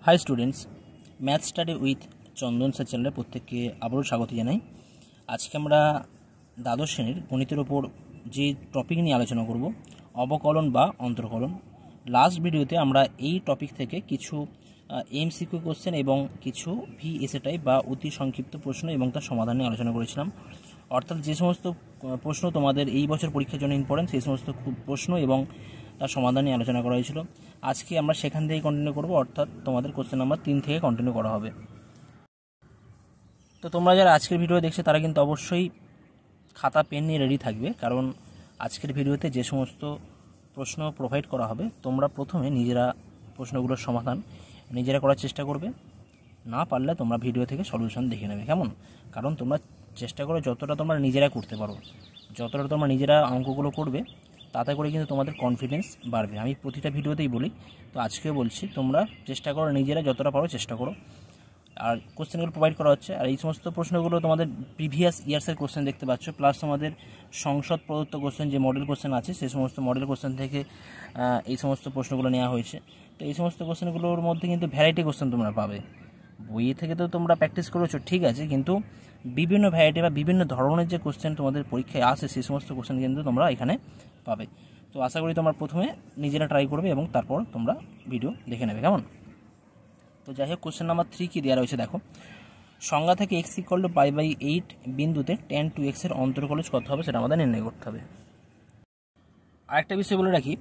High students, math study with Chandan sir চ্যানেলে প্রত্যেককে আবারও স্বাগত জানাই। আজকে আমরা দ্বাদশ শ্রেণীর গণিতের ওপর যে টপিক নিয়ে আলোচনা করব, অবকলন বা অন্তর্কলন। লাস্ট ভিডিওতে আমরা এই টপিক থেকে কিছু এমসিকিউ কোশ্চেন এবং কিছু ভিএসএ টাইপ বা অতি সংক্ষিপ্ত প্রশ্ন এবং তার সমাধান নিয়ে আলোচনা করেছিলাম। অর্থাৎ যে সমস্ত প্রশ্ন তোমাদের এই বছর পরীক্ষার জন্য ইম্পর্টেন্ট সেই সমস্ত প্রশ্ন এবং তার সমাধান নিয়ে আলোচনা করা হয়েছিল। আজকে আমরা সেখান থেকেই কন্টিনিউ করব, অর্থাৎ তোমাদের কোশ্চেন নাম্বার 3 থেকে কন্টিনিউ করা হবে। তো তোমরা যারা আজকের ভিডিও দেখছো তারা কিন্তু অবশ্যই খাতা পেন নিয়ে রেডি থাকবে, কারণ আজকের ভিডিওতে যে সমস্ত প্রশ্ন প্রোভাইড করা হবে তোমরা প্রথমে নিজেরা প্রশ্নগুলোর সমাধান নিজেরা করার চেষ্টা করবে। না পারলে তোমরা ভিডিও থেকে সলিউশন দেখে নেবে, কেমন? কারণ তোমরা চেষ্টা করো যতটা তোমরা নিজেরা করতে পারো, যতটা তোমরা নিজেরা অঙ্কগুলো করবে তাতে করে কিন্তু তোমাদের কনফিডেন্স বাড়বে। আমি প্রতিটা ভিডিওতেই বলি, তো আজকেও বলছি, তোমরা চেষ্টা করো নিজেরা যতটা পারো চেষ্টা করো। আর কোশ্চেনগুলো প্রোভাইড করা হচ্ছে, আর এই সমস্ত প্রশ্নগুলো তোমাদের প্রিভিয়াস ইয়ার্সের কোশ্চেন দেখতে পাচ্ছ, প্লাস তোমাদের সংসদ প্রদত্ত কোশ্চেন যে মডেল কোশ্চেন আছে সেই সমস্ত মডেল কোশ্চেন থেকে এই সমস্ত প্রশ্নগুলো নেওয়া হয়েছে। তো এই সমস্ত কোশ্চেনগুলোর মধ্যে কিন্তু ভ্যারাইটি কোশ্চেন তোমরা পাবে। বই থেকে তো তোমরা প্র্যাকটিস করেছো ঠিক আছে, কিন্তু বিভিন্ন ভ্যারাইটি বা বিভিন্ন ধরনের যে কোশ্চেন তোমাদের পরীক্ষায় আসে সেই সমস্ত কোশ্চেন কিন্তু তোমরা এখানে পাবে। তো আশা করি তোমরা প্রথমে নিজেরা ট্রাই করবে এবং তারপর তোমরা ভিডিও দেখে নেবে, কেমন? তো যাই হোক, কোশ্চেন নাম্বার 3 কি দেওয়া রয়েছে দেখো। সংজ্ঞা থেকে x = π/8 বিন্দুতে tan 2x এর অন্তর্কলজ কত হবে সেটা আমাদের নির্ণয় করতে হবে। আরেকটা বিষয় বলে রাখি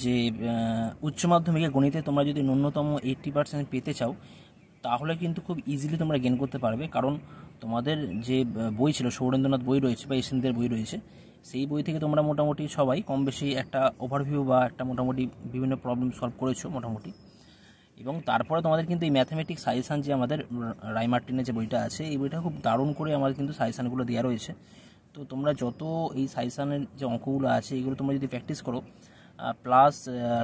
যে উচ্চ মাধ্যমিকে গণিতে তোমরা যদি ন্যূনতম 80% পেতে চাও তাহলে কিন্তু খুব ইজিলি তোমরা গেইন করতে পারবে, কারণ তোমাদের যে বই ছিল সৌরেন্দ্রনাথ বই রয়েছে বা এসএনদের বই রয়েছে, সেই বই থেকে তোমরা মোটামুটি সবাই কম বেশি একটা ওভারভিউ বা একটা মোটামুটি বিভিন্ন প্রবলেম সলভ করেছো মোটামুটি। এবং তারপরে তোমাদের কিন্তু এই ম্যাথামেটিক্স সাজেশান যে আমাদের রায় মার্টিনের যে বইটা আছে, এই বইটা খুব দারুণ করে আমাদের কিন্তু সাজেশানগুলো দেওয়া রয়েছে। তো তোমরা যত এই সাজেশানের যে অঙ্কগুলো আছে এগুলো তোমরা যদি প্র্যাকটিস করো, প্লাস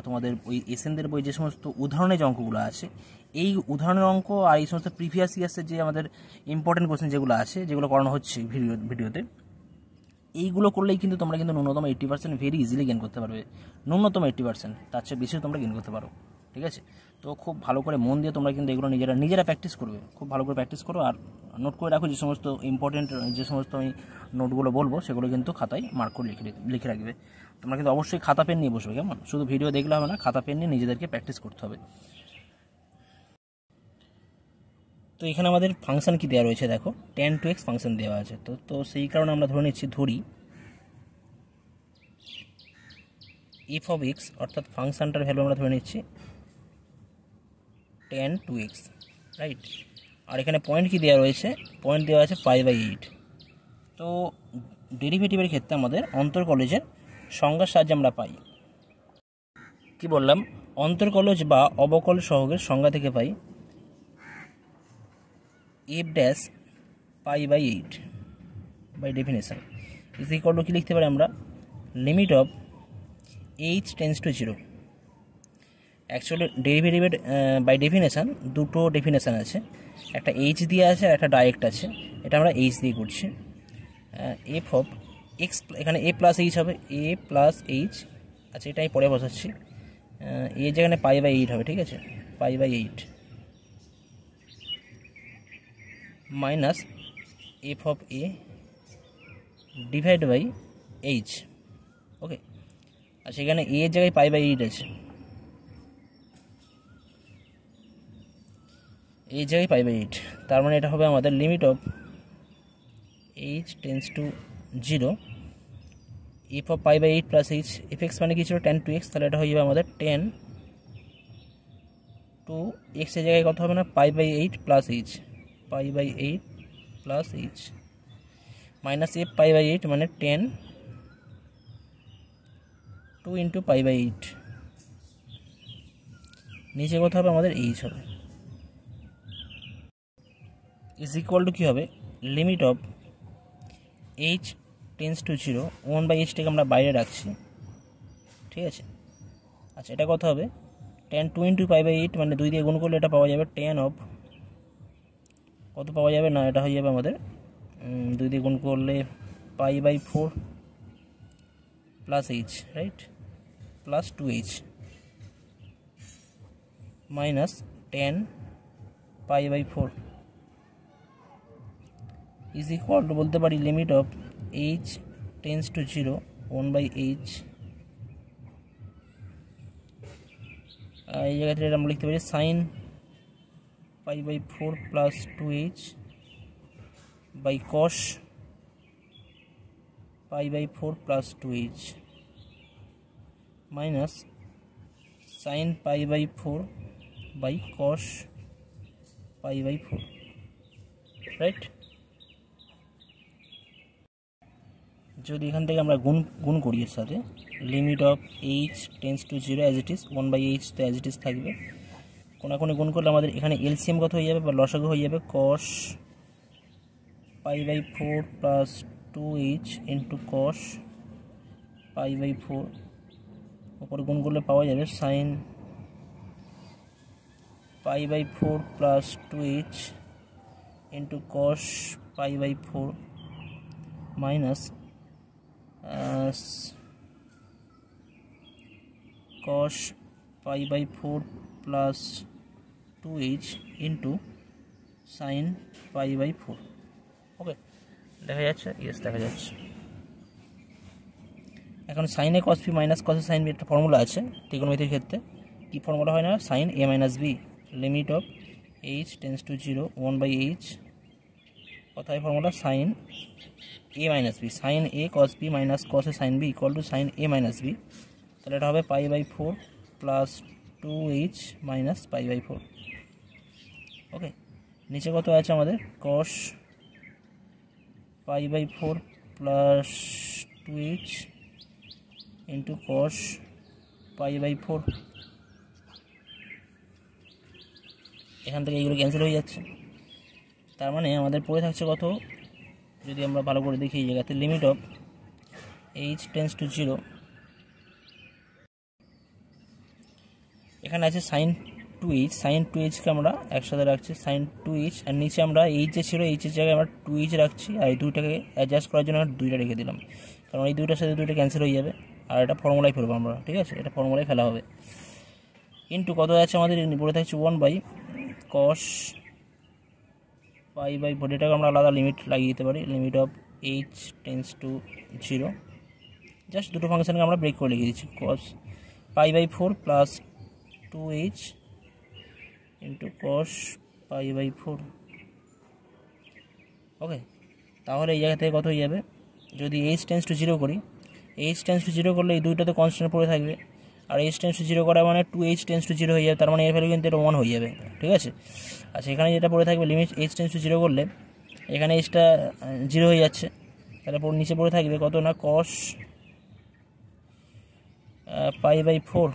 তোমাদের ওই এসএনদের বই যে সমস্ত উদাহরণের যে অঙ্কগুলো আছে, এই উদাহরণের অঙ্ক আর এই সমস্ত প্রিভিয়াস ইয়ার্সের যে আমাদের ইম্পর্টেন্ট কোশ্চেন যেগুলো আছে, যেগুলো করানো হচ্ছে ভিডিওতে, এইগুলো করলেই কিন্তু তোমরা কিন্তু ন্যূনতম 80% ভেরি ইজিলি গেইন করতে পারবে। ন্যূনতম 80%, তার চেয়ে বেশি তোমরা গেইন করতে পারো, ঠিক আছে? তো খুব ভালো করে মন দিয়ে তোমরা কিন্তু এগুলো নিজেরা প্র্যাকটিস করবে, খুব ভালো করে প্র্যাকটিস করো। আর নোট করে রাখো যে সমস্ত ইম্পর্টেন্ট যে সমস্ত আমি নোটগুলো বলবো সেগুলো কিন্তু খাতায় মার্ক করে লিখে রাখবে। তোমরা কিন্তু অবশ্যই খাতা পেন নিয়ে বসবে, কেমন? শুধু ভিডিও দেখলে হবে না, খাতা পেন নিয়ে নিজেদেরকে প্র্যাকটিস করতে হবে। তো এখানে আমাদের ফাংশন কি দেওয়া রয়েছে দেখো, tan 2x ফাংশন দেওয়া আছে। তো সেই কারণে আমরা ধরি f of x, অর্থাৎ ফাংশনটার ভ্যালু আমরা ধরে নিচ্ছি tan 2x, রাইট? আর এখানে পয়েন্ট কি দেওয়া রয়েছে, পয়েন্ট দেওয়া আছে π/8। তো ডেরিভেটিভের ক্ষেত্রে আমাদের অন্তর্কলজের সংজ্ঞার সাহায্যে আমরা পাই, কি বললাম, অন্তর্কলজ বা অবকল সহগের সংজ্ঞা থেকে পাই f' π/8 by definition is equal to কি লিখতে পারি আমরা, limit of h tends to 0। Actually ডেরিভেটিভের বাই ডেফিনেশান দুটো ডেফিনেশান আছে, একটা এইচ দিয়ে আছে আর একটা ডাইরেক্ট আছে। এটা আমরা এইচ দিয়ে করছি। এফ অফ এক্স, এখানে এ প্লাস এইচ হবে, এ প্লাস এইচ। আচ্ছা, এটা আমি পরে বসাচ্ছি। এ যেখানে π/8 হবে, ঠিক আছে, π/8 minus F of A divide by H. Okay, আচ্ছা, এখানে এ এর জায়গায় π/8 আছে, এই জায়গায় π/8, তার মানে এটা হবে আমাদের limit of h tends to 0 F of π/8 plus H. F X মানে কি ছিল, tan 2x, তাহলে এটা হয়ে যাবে আমাদের tan 2x এর জায়গায় কত হবে না, π/8 plus H, π/8 plus H minus F π/8 মানে tan 2 ইন্টু π/8, নিচে কত হবে আমাদের এইচ হবে, ইজ ইকুয়াল টু কী হবে, limit of h tends to 0, 1/h আমরা বাইরে রাখছি, ঠিক আছে? আচ্ছা, এটা কত হবে, tan 2 ইন্টু π/8 মানে 2 দিয়ে গুণ করলে এটা পাওয়া যাবে tan অফ কত পাওয়া যাবে না, এটা হয়ে যাবে আমাদের 2 দিয়ে গুণ করলে π/4 plus h, right, plus 2h minus tan pi by 4 is equal to বলতে পারি limit of h tends to 0 1/h। এই জায়গাতে আমরা লিখতে পারি sine pi by 4 plus 2h by cos pi by 4 plus 2h minus sine pi by 4 by cos pi by 4, right. যদি এখান থেকে আমরা গুণ করি এর সাথে limit of h tends to 0 as it is 1/h তো অ্যাজ ইট ইজ থাকবে। কোনাকুনি গুণ করলে আমাদের এখানে এলসিএম কত হয়ে যাবে বা লসাগু হয়ে যাবে cos pi by 4 plus 2h into cos pi by 4 উপরে গুণ করলে পাওয়া যাবে sine pi by 4 plus 2h into cos pi by 4 minus cos pi by 4 plus 2h into sine pi by 4। Okay, দেখা যাচ্ছে? ইয়েস, দেখা যাচ্ছে। এখন sine A cos B minus cos A sine B একটা ফর্মুলা আছে ত্রিকোণমিতির ক্ষেত্রে। কী ফর্মুলা হয় না? Sine A minus B limit of h tends to 0 1/h কথায় formula sine A minus B, sine A cos B minus cos A sine B equal to sine A minus B. তাহলে এটা হবে pi by 4 plus 2h minus pi by 4। Okay, নিচে কত আছে আমাদের? Cos pi by 4 plus 2h into cos pi by 4। এখান থেকে এইগুলো ক্যান্সেল হয়ে যাচ্ছে। তার মানে আমাদের পড়ে থাকছে কত, যদি আমরা ভালো করে দেখি এই জায়গাতে limit of h tends to 0, এখানে আছে সাইন 2h, সাইন 2hকে আমরা একসাথে রাখছি সাইন 2h, আর নিচে আমরা h যে ছিল h এর জায়গায় আমরা 2h রাখছি, আর এই দুইটাকে অ্যাডজাস্ট করার জন্য আমরা দুইটা রেখে দিলাম, কারণ এই দুইটার সাথে দুইটা ক্যান্সেল হয়ে যাবে, আর এটা ফর্মুলায় ফেলবো আমরা, ঠিক আছে? এটা ফর্মুলায় ফেলা হবে। ইন্টু কত আছে আমাদের পড়ে থাকছে 1/cos পাই বাই 4, এটাকে আমরা আলাদা লিমিট লাগিয়ে দিতে পারি limit of h tends to 0, just দুটো ফাংশনকে আমরা ব্রেক করে লিখে দিচ্ছি cos pi by 4 plus 2h into cos pi by 4। Okay, তাহলে এই জায়গা থেকে কত হয়ে যাবে? যদি h টেন্স টু 0 করি, h টেন্স টু 0 করলে এই দুইটাতে কনস্ট্যান্ট পড়ে থাকবে, আর h টেন্স টু 0 করা মানে 2h টেন্স টু 0 হয়ে যাবে, তার মানে এর ভ্যালু কিন্তু এটা 1 হয়ে যাবে, ঠিক আছে? আচ্ছা, এখানে যেটা পড়ে থাকবে লিমিট h টেন্স টু 0 করলে এখানে hটা 0 হয়ে যাচ্ছে, তাহলে নিচে পড়ে থাকবে কত না cos পাই বাই 4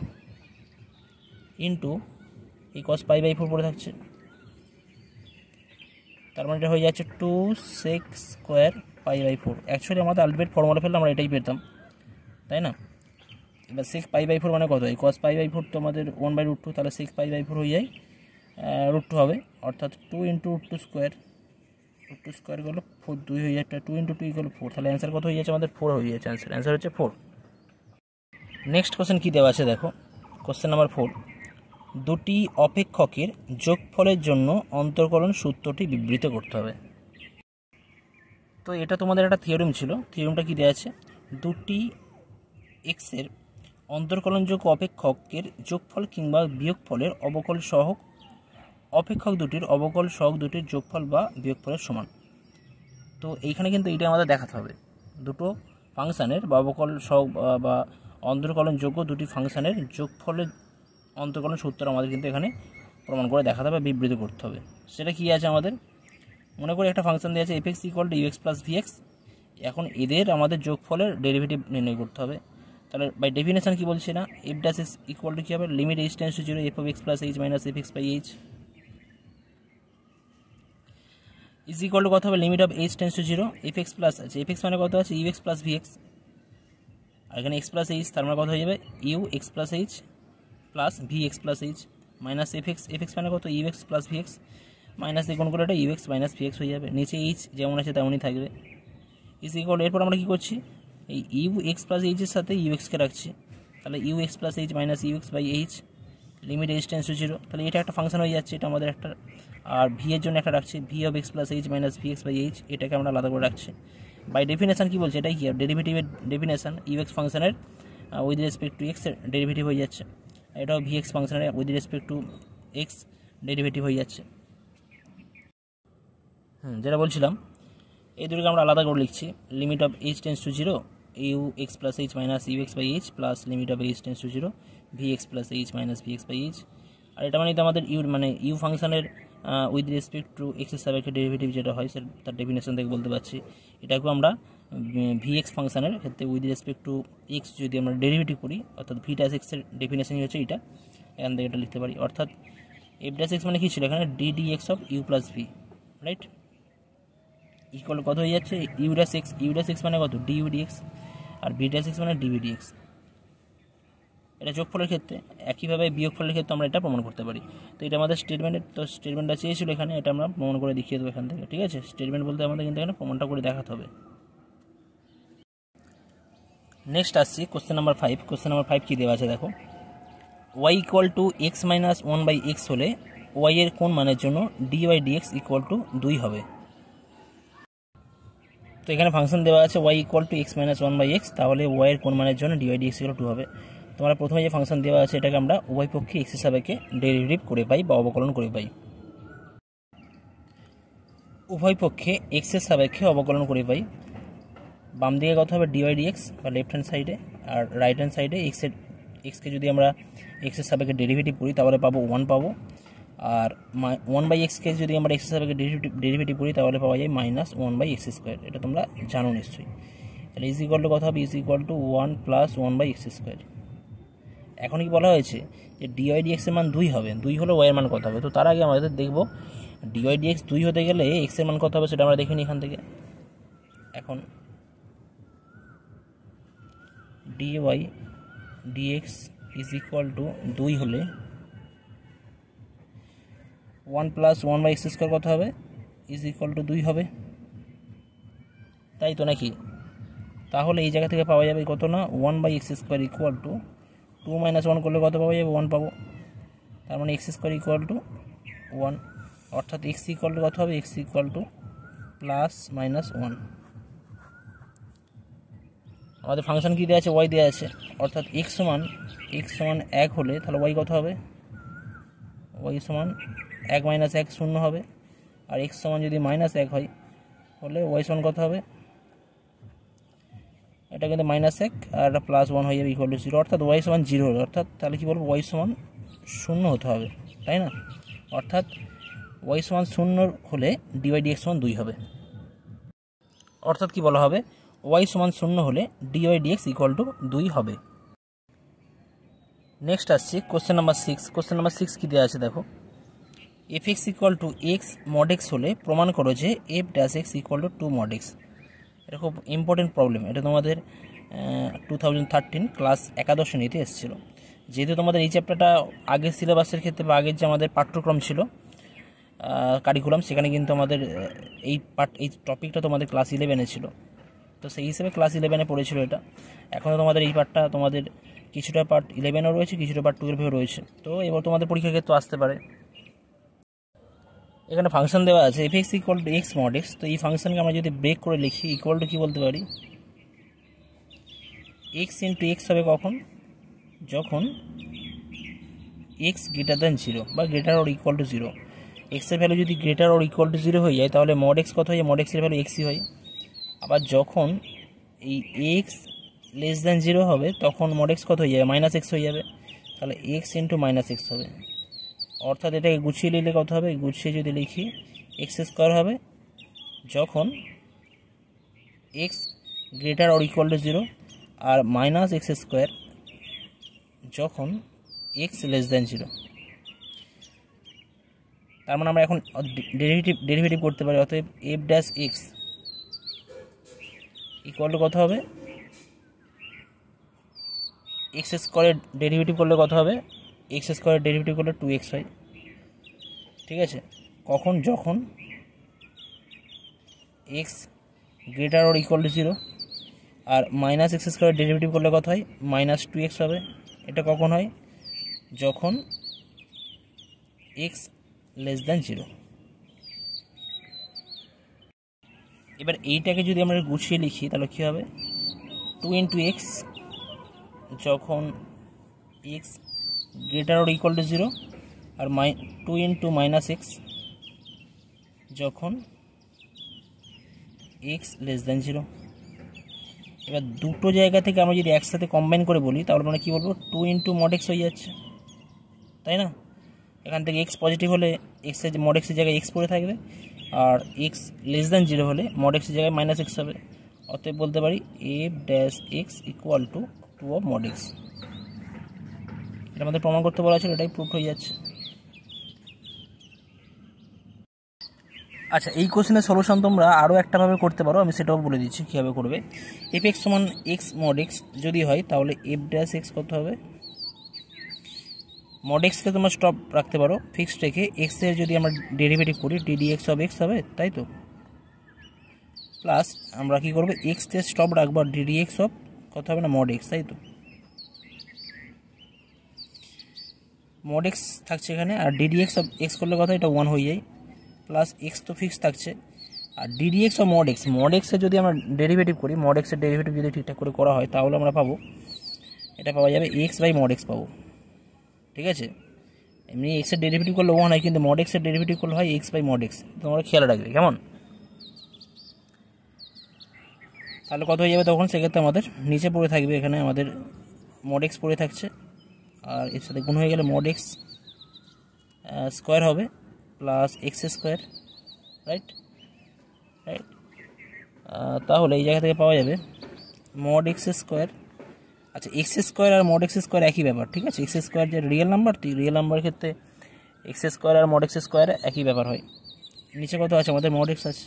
ইন্টু এই cos পাই বাই 4 পড়ে থাকছে, তার মানে এটা হয়ে যাচ্ছে 2 sec square pi by 4। Actually আমাদের আলটিমেট ফর্মুলা ফেললে আমরা এটাই পেতাম, তাই না? এবার sec পাই বাই 4 মানে কত হয়? cos পাই বাই 4 তো আমাদের 1/√2, তাহলে sec পাই বাই 4 হয়ে যায় √2 হবে, অর্থাৎ 2 ইন্টু √2 স্কোয়ার, √2 স্কোয়ার গেলো 4, 2 হয়ে যাচ্ছে, 2 ইন্টু 2 ইকুয়াল 4, তাহলে অ্যান্সার কত হয়ে যাচ্ছে আমাদের? 4 হয়ে যাচ্ছে অ্যান্সার হচ্ছে 4। নেক্সট কোশ্চেন কী দেওয়া আছে দেখো, কোশ্চেন নাম্বার 4, দুটি অপেক্ষকের যোগফলের জন্য অন্তর্কলন সূত্রটি বিবৃত করতে হবে। তো এটা তোমাদের একটা থিওরেম ছিল, থিওরেমটা কী দেওয়া আছে? দুটি এক্সের অন্তর্কলনযোগ্য অপেক্ষকের যোগফল কিংবা বিয়োগফলের অবকল সহগ অপেক্ষক দুটির অবকল সহগ দুটির যোগফল বা বিয়োগফলের সমান। তো এইখানে কিন্তু এইটা আমাদের দেখাতে হবে, দুটো ফাংশানের বা অবকল সহগ বা অন্তর্কলনযোগ্য দুটি ফাংশানের যোগফলের অন্তর্কলন সূত্র আমাদের কিন্তু এখানে প্রমাণ করে দেখাতে হবে, বিবৃত করতে হবে। সেটা কি আছে আমাদের? মনে করি একটা ফাংশন দেওয়া আছে f(x = ux + vx), এখন এদের আমাদের যোগফলের ডেরিভেটিভ নির্ণয় করতে হবে। তাহলে বাই ডেফিনেশন কি বলছে না, f' = কি হবে? Limit h tends to 0 f(x + h - fx/h) is equal to কত হবে? Limit of h tends to 0 fx plus আছে, fx মানে কত আছে? ux + vx, আর এখানে x + h, তার মানে কত হয়ে যাবে? ux + h plus vx + h minus fx মানে কত? ux + vx, মাইনাস দিয়ে কোন করে এটা ux - vx হয়ে যাবে, নিচে h যেমন আছে তেমনই থাকবে। ইজ ইকুয়াল, এরপর আমরা কী করছি? এই ux + h এর সাথে ux কে রাখছি, তাহলে ux + h - ux/h limit H tends to 0, তাহলে এটা একটা ফাংশন হয়ে যাচ্ছে, এটা আমাদের একটা। আর ভি এর জন্য একটা রাখছি V of X plus H minus V X by H, এটাকে আমরা আলাদা করে রাখছি। বাই ডেফিনেশন কী বলছে, এটাই কি ডেরিভেটিভের ডেফিনেশন, ইউ এক্স ফাংশনের উইথ রেসপেক্ট টু এক্সের ডেরিভেটিভ হয়ে যাচ্ছে, এটাও ভি এক্স ফাংশনের with respect to x derivative হয়ে যাচ্ছে। যেটা বলছিলাম এই দুটোকে আমরা আলাদা করে লিখছি, limit of H tends to 0 U X plus H minus U X by H plus limit of H tends to 0 V X plus H minus V X by H. আর এটা মানে তো আমাদের ইউ ফাংশনের উইথ রেসপেক্ট টু এক্সের সাপেক্ষে derivative যেটা হয় সেটা তার ডেফিনেশন থেকে বলতে পারছি। এটাকেও আমরা ভি এক্স ফাংশনের ক্ষেত্রে উইথ রেসপেক্ট টু এক্স যদি আমরা ডেরিভেটিভ করি, অর্থাৎ ভি ড্যাশ এক্সের ডেফিনেশনই হচ্ছে এটা, এখান থেকে এটা লিখতে পারি। অর্থাৎ এফ ড্যাশ এক্স মানে কী ছিল এখানে, D D X of U plus V, right, equal কত হয়ে যাচ্ছে ইউ ড্যাশ এক্স মানে কত ডিউ ডিএক্স, আর বি ড্যাশ এক্স মানে ডিবি ডিএক্স। এটা যোগফলের ক্ষেত্রে, একইভাবে বিয়োগফলের ক্ষেত্রে আমরা এটা প্রমাণ করতে পারি। তো এটা আমাদের স্টেটমেন্টের, তো স্টেটমেন্টটা চেয়েছিল এখানে, এটা আমরা প্রমাণ করে দেখিয়ে দেবো এখান থেকে, ঠিক আছে। স্টেটমেন্ট বলতে আমাদের কিন্তু এখানে প্রমাণটা করে দেখাতে হবে। নেক্সট আসছি কোশ্চেন নাম্বার 5। কোশ্চেন নাম্বার 5 কী দেওয়া আছে দেখো, Y equal to X minus 1/x হলে ওয়াই এর কোন মানের জন্য D Y D X equal to 2 হবে। তো এখানে ফাংশন দেওয়া আছে Y equal to X minus 1/x, তাহলে ওয়াই এর কোন মানের জন্য ডি ওয়াই ডিএক্স ইকুয়াল 2 হবে। তোমরা প্রথমে যে ফাংশন দেওয়া আছে এটাকে আমরা উভয় পক্ষে এক্স হিসাবেকে ডেরিভেটিভ করে পাই বা অবকলন করে পাই। উভয় পক্ষে এক্সের সাপেক্ষে অবকলন করে পাই। বাম দিকে কত হবে ডি ওয়াই ডিএক্স বা লেফট হ্যান্ড সাইডে, আর রাইট হ্যান্ড সাইডে এক্সকে যদি আমরা এক্সের সাপেক্ষে ডেরিভেটিভ করি তাহলে পাবো 1 পাবো, আর 1/xকে যদি আমরা এক্সের সাপেক্ষে ডেরিভেটিভ করি তাহলে পাওয়া যায় -1/x²। এটা তোমরা জানো নিশ্চয়ই। তাহলে ইজ ইকুয়াল টু কত হবে, ইজ ইকুয়াল টু 1 + 1/x²। এখন কি বলা হয়েছে যে ডিওয়াই ডিএক্স এর মান 2 হবে, 2 হলে ওয়াই এর মান কত হবে। তো তার আগে আমাদের দেখব ডিওয়াই ডিএক্স 2 হতে গেলে এক্স এর মান কত হবে সেটা আমরা দেখে নিই এখান থেকে। এখন D Y D X is equal to 2 হলে 1 + 1/x² কত হবে, ইজ ইকুয়াল টু 2 হবে, তাই তো নাকি। তাহলে এই জায়গা থেকে পাওয়া যাবে কত না 1/x² ইকুয়াল টু 2 - 1 করলে কত পাওয়া যাবে 1 পাবো। তার মানে x² ইকুয়াল টু 1, অর্থাৎ x ইকুয়াল টু কত হবে, x ইকুয়াল টু +-1। আমাদের ফাংশন কী দেওয়া আছে, y দেওয়া আছে, অর্থাৎ x সমান 1 হলে তাহলে y কত হবে, y সমান 1 - 1 0 হবে, আর x সমান যদি -1 হয় হলে y সমান কত হবে, এটা কিন্তু -1 আর এটা +1 হয়ে যাবে ইকুয়াল টু 0, অর্থাৎ y সমান 0 হলো, অর্থাৎ তাহলে কী বলবো y সমান 0 হতে হবে, তাই না। অর্থাৎ y সমান 0 হলে ডিওয়াই ডিএক্স সমান 2 হবে। অর্থাৎ কি বলা হবে, y সমান 0 হলে ডিওয়াই ডিএক্স ইকুয়াল টু 2 হবে। নেক্সট আসছে কোশ্চেন নাম্বার 6। কোশ্চেন নাম্বার 6 কী দেওয়া আছে দেখো, F x equal to x mod x হলে প্রমাণ করো যে F dash x equal to 2 mod x। এটা খুব ইম্পর্টেন্ট প্রবলেম, এটা তোমাদের 2013 ক্লাস 11 শ্রেণীতে এসেছিল। যেহেতু তোমাদের এই চ্যাপ্টারটা আগের সিলেবাসের ক্ষেত্রে বা আগের যে আমাদের পাঠ্যক্রম ছিল কারিকুলাম, সেখানে কিন্তু আমাদের এই টপিকটা তোমাদের ক্লাস 11-এ ছিল, তো সেই হিসেবে ক্লাস 11-এ পড়েছিল এটা। এখনও তোমাদের এই পার্টটা তোমাদের কিছুটা পার্ট 11-এও রয়েছে, কিছুটা পার্ট 12-এও রয়েছে, তো এবার তোমাদের পরীক্ষার ক্ষেত্রে আসতে পারে। এখানে ফাংশন দেওয়া আছে F x equal to x mod x. তো এই ফাংশনকে আমরা যদি ব্রেক করে লিখি ইকুয়াল টু কী বলতে পারি, এক্স ইন্টু এক্স হবে কখন, যখন এক্স গ্রেটার দ্যান 0 বা গ্রেটার অর ইকুয়াল টু 0। এক্সের ভ্যালু যদি গ্রেটার অর ইকুয়াল টু 0 হয়ে যায় তাহলে মড এক্স কত হয়, মড এক্সের ভ্যালু এক্সই হয়। আবার যখন এই এক্স লেস দ্যান 0 হবে তখন মড এক্স কত হয়ে যাবে, -x হয়ে যাবে, তাহলে এক্স ইন্টু -x হবে। অর্থাৎ এটাকে গুছিয়ে নিলে কত হবে, গুছিয়ে যদি লিখি x² হবে যখন X greater or equal to 0, আর -x² যখন এক্স লেস দ্যান 0। তার মানে আমরা এখন ডেরিভেটিভ করতে পারি, অতএব F dash x equal to কত হবে, x² ডেরিভেটিভ করলে কত হবে, x² ডেরিভেটিভ করলে 2x হয়, ঠিক আছে। কখন, যখন X greater or equal to 0, আর -x² ডেরিভেটিভ করলে কত হয়, -2x হবে। এটা কখন হয়, যখন এক্স লেস দ্যান 0। এবার এইটাকে যদি আমরা গুছিয়ে লিখি তাহলে কী হবে, 2 ইন্টু এক্স যখন X greater or equal to 0, আর 2 ইন্টু মাইনাস এক্স যখন এক্স লেস দ্যান 0। এবার দুটো জায়গা থেকে আমরা যদি একসাথে কম্বাইন করে বলি তাহলে আমরা কী বলবো, 2 ইন্টু মড এক্স হয়ে যাচ্ছে, তাই না? এখান থেকে এক্স পজিটিভ হলে এক্সের মড এক্সের জায়গায় এক্স পড়ে থাকবে, আর এক্স লেস দ্যান 0 হলে মড এক্সের জায়গায় মাইনাস এক্স হবে। অতএব বলতে পারি F dash x equal to 2 of mod x. এটা আমাদের প্রমাণ করতে বলা ছিল, এটাই প্রুফ হয়ে যাচ্ছে। আচ্ছা, এই কোশ্চেনের সলিউশন তোমরা আরও একটাভাবে করতে পারো, আমি সেটাও বলে দিচ্ছি কীভাবে করবে। এফ এক্স সমান এক্স মড এক্স যদি হয় তাহলে এফ ড্যাশ এক্স কত হবে, মড এক্সকে তোমরা স্টপ রাখতে পারো ফিক্সড রেখে, এক্সের যদি আমরা ডেরিভেটিভ করি ডিডি এক্স অফ এক্স হবে, তাই তো? প্লাস আমরা কী করবো, এক্সতে স্টপ রাখবো, ডিডি এক্স অফ কত হবে না, মড এক্স, তাই তো? মড এক্স থাকছে এখানে, আর ডিডি এক্স অফ এক্স করলে কথা এটা 1 হয়ে যায়, প্লাস এক্স তো ফিক্স থাকছে, আর ডিডি এক্স অফ মড এক্সের যদি আমরা ডেরিভেটিভ করি, মড এক্সের ডেরিভেটিভ যদি ঠিকঠাক করে করা হয় তাহলে আমরা পাবো, এটা পাওয়া যাবে এক্স বাই মড এক্স পাবো, ঠিক আছে? এমনি এক্সের ডেরিভেটিভ করলে 1 হয়, কিন্তু মড এক্সের ডেরিভেটিভ করলে হয় এক্স বাই মড এক্স, তোমরা খেয়াল রাখবে কেমন। তাহলে কত হয়ে যাবে তখন, সেক্ষেত্রে আমাদের নিচে পড়ে থাকবে, এখানে আমাদের মড এক্স পড়ে থাকছে, আর এর সাথে গুণ হয়ে গেলে মড এক্স স্কোয়ার হবে প্লাস এক্স স্কোয়ার, রাইট। তাহলে এই জায়গা থেকে পাওয়া যাবে মড এক্স স্কোয়ার। আচ্ছা, এক্স স্কোয়ার আর মড এক্স স্কোয়ার একই ব্যাপার, ঠিক আছে? এক্স স্কোয়ার যে রিয়েল নাম্বার, রিয়েল নাম্বারের ক্ষেত্রে এক্স স্কোয়ার আর মড এক্স স্কোয়ার একই ব্যাপার হয়। নিচে কত আছে আমাদের, মড এক্স আছে,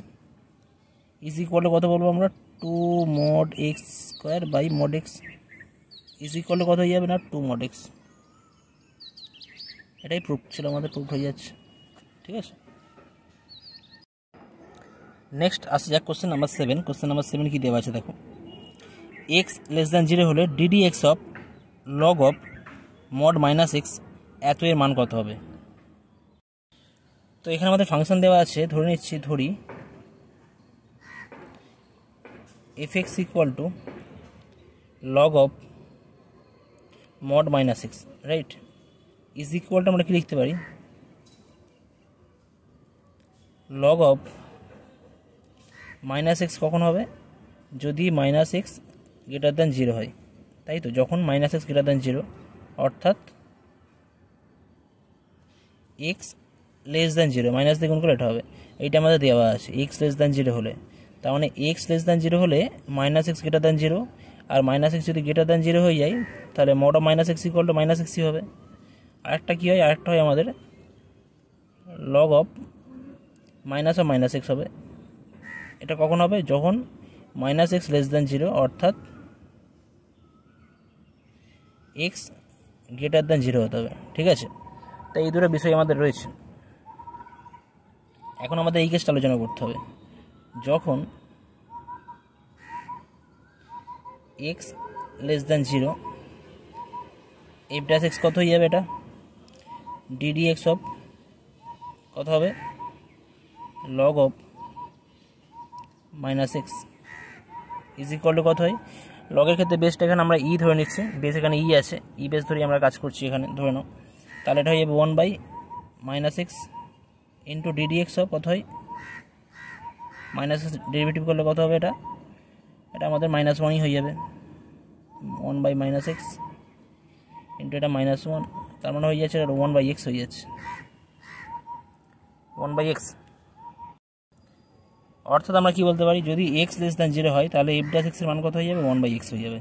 ইজ ইকুয়াল টু কত বলবো আমরা, 2 mod X square by mod X is equal to কত হয়ে যাবে না, 2 মড এক্স। এটাই প্রুফ ছিল আমাদের, প্রুফ হয়ে যাচ্ছে, ঠিক আছে? নেক্সট আসে যাক কোশ্চেন নাম্বার 7। কোশ্চেন নাম্বার 7 কী দেওয়া আছে দেখো, এক্স লেস দ্যান 0 হলে DD x of log of mod minus x এত এর মান কত হবে? তো এখানে আমাদের ফাংশন দেওয়া আছে, ধরে নিচ্ছি, ধরি F x equal two log of mod minus x, right, is equal two আমরা কি লিখতে পারি, লগ অফ মাইনাস এক্স কখন হবে, যদি মাইনাস এক্স গ্রেটার দ্যান 0 হয়, তাই তো? যখন মাইনাস এক্স গ্রেটার দ্যান 0 অর্থাৎ এক্স লেস দ্যান 0, মাইনাস দিয়ে গুণ করলে এটা হবে, এইটা আমাদের দেওয়া আছে এক্স লেস দ্যান 0 হলে। তার মানে এক্স লেস দ্যান 0 হলে মাইনাস এক্স গ্রেটার দ্যান 0, আর মাইনাস এক্স যদি গ্রেটার দ্যান 0 হয়ে যায় তাহলে mod of minus X equal to minus এক্সই হবে। আরেকটা কী হয়, আরেকটা হয় আমাদের log of minus of minus X হবে। এটা কখন হবে, যখন মাইনাস এক্স লেস দ্যান 0 অর্থাৎ এক্স গ্রেটার দ্যান 0 হতে হবে, ঠিক আছে? তাই এই দুটো বিষয় আমাদের রয়েছে। এখন আমাদের এই কেসটা আলোচনা করতে হবে, যখন X less than 0 F dash x কত হয়ে যাবে, এটা ডিডি এক্স অফ কত হবে, log of minus x is equal to কত হয়, লগের ক্ষেত্রে বেসটা এখানে আমরা ই ধরে নিচ্ছি, বেস এখানে ই আছে, ই বেস ধরে আমরা কাজ করছি এখানে, ধরে নাও। তাহলে এটা হয়ে যাবে 1 by minus x into d d x of কত হয়, মাইনাস এক্স ডেরিভেটিভ করলে কত হবে, এটা আমাদের -1ই হয়ে যাবে, 1 বাই মাইনাস এক্স ইন্টু এটা -1, তার মানে হয়ে যাচ্ছে এটা 1 বাই এক্স হয়ে যাচ্ছে, 1 বাই এক্স। অর্থাৎ আমরা কি বলতে পারি, যদি এক্স লেস দ্যান 0 হয় তাহলে এফ ড্যাশ এক্সের মান কত হয়ে যাবে, 1 বাই এক্স হয়ে যাবে।